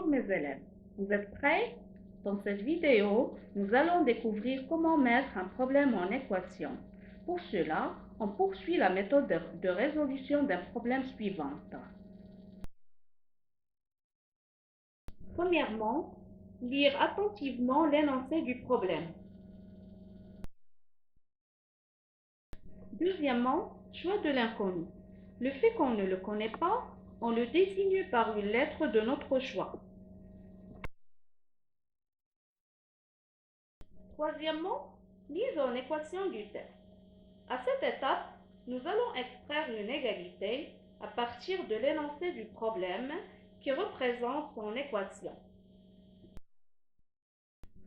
Bonjour mes élèves, vous êtes prêts? Dans cette vidéo, nous allons découvrir comment mettre un problème en équation. Pour cela, on poursuit la méthode de résolution d'un problème suivante. Premièrement, lire attentivement l'énoncé du problème. Deuxièmement, choix de l'inconnu. Le fait qu'on ne le connaît pas, on le désigne par une lettre de notre choix. Troisièmement, mise en équation du texte. À cette étape, nous allons extraire une égalité à partir de l'énoncé du problème qui représente son équation.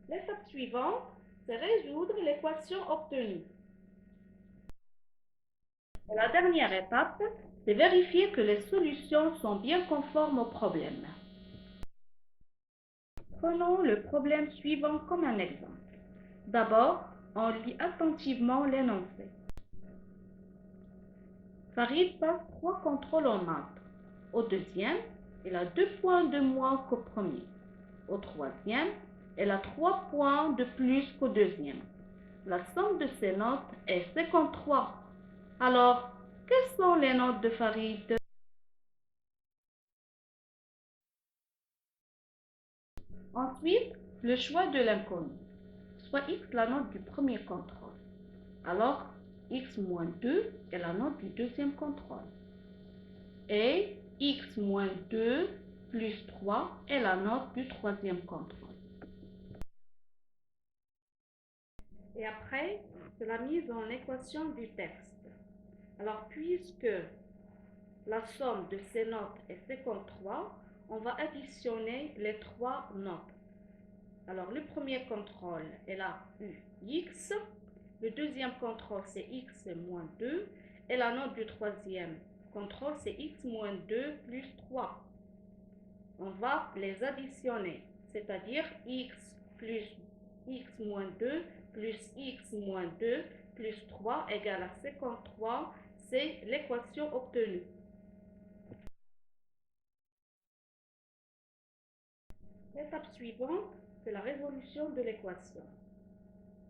L'étape suivante, c'est résoudre l'équation obtenue. Et la dernière étape, c'est vérifier que les solutions sont bien conformes au problème. Prenons le problème suivant comme un exemple. D'abord, on lit attentivement l'énoncé. Farid passe 3 contrôles en maths. Au deuxième, il a 2 points de moins qu'au premier. Au troisième, il a 3 points de plus qu'au deuxième. La somme de ses notes est 53. Alors, quelles sont les notes de Farid? Ensuite, le choix de l'inconnu. Soit x la note du premier contrôle. Alors, x moins 2 est la note du deuxième contrôle. Et x moins 2 plus 3 est la note du troisième contrôle. Et après, c'est la mise en équation du texte. Alors, puisque la somme de ces notes est 53, on va additionner les 3 notes. Alors, le premier contrôle, elle a eu x. Le deuxième contrôle, c'est x moins 2. Et la note du troisième contrôle, c'est x moins 2 plus 3. On va les additionner, c'est-à-dire x plus x moins 2 plus x moins 2 plus 3 égale à 53. C'est l'équation obtenue. L'étape suivante, c'est la résolution de l'équation.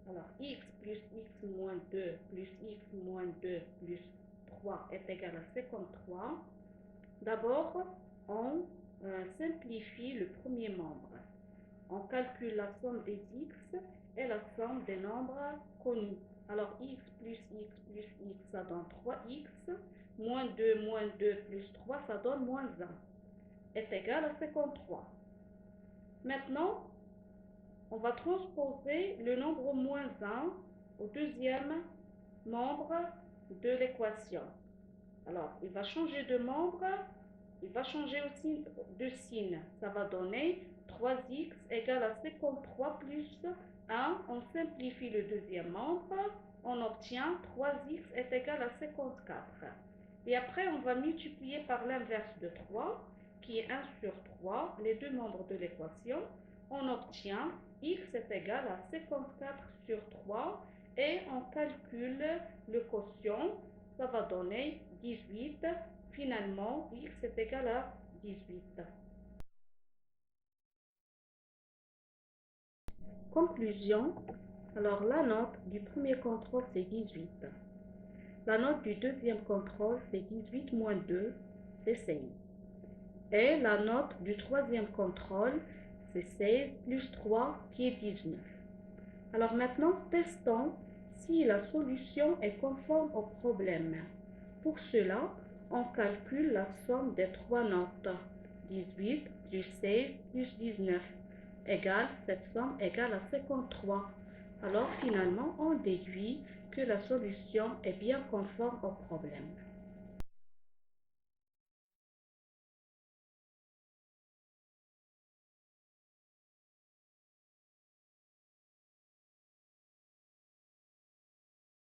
Alors, x plus x moins 2 plus x moins 2 plus 3 est égal à 53. D'abord, on simplifie le premier membre. On calcule la somme des x et la somme des nombres connus. Alors, x plus x, ça donne 3x. Moins 2 plus 3, ça donne moins 1. Est égal à 53. Maintenant, on va transposer le nombre moins 1 au deuxième membre de l'équation. Alors, il va changer de membre, il va changer aussi de signe. Ça va donner 3x égale à 53 plus 1. On simplifie le deuxième membre, on obtient 3x est égal à 54. Et après, on va multiplier par l'inverse de 3, qui est 1 sur 3, les deux membres de l'équation. On obtient x est égal à 54 sur 3 et on calcule le quotient. Ça va donner 18. Finalement, x est égal à 18. Conclusion. Alors, la note du premier contrôle, c'est 18. La note du deuxième contrôle, c'est 18 moins 2, c'est 16. Et la note du troisième contrôle, c'est 16 plus 3, qui est 19. Alors maintenant, testons si la solution est conforme au problème. Pour cela, on calcule la somme des trois notes. 18 plus 16 plus 19 égale, cette somme égale à 53. Alors finalement, on déduit que la solution est bien conforme au problème.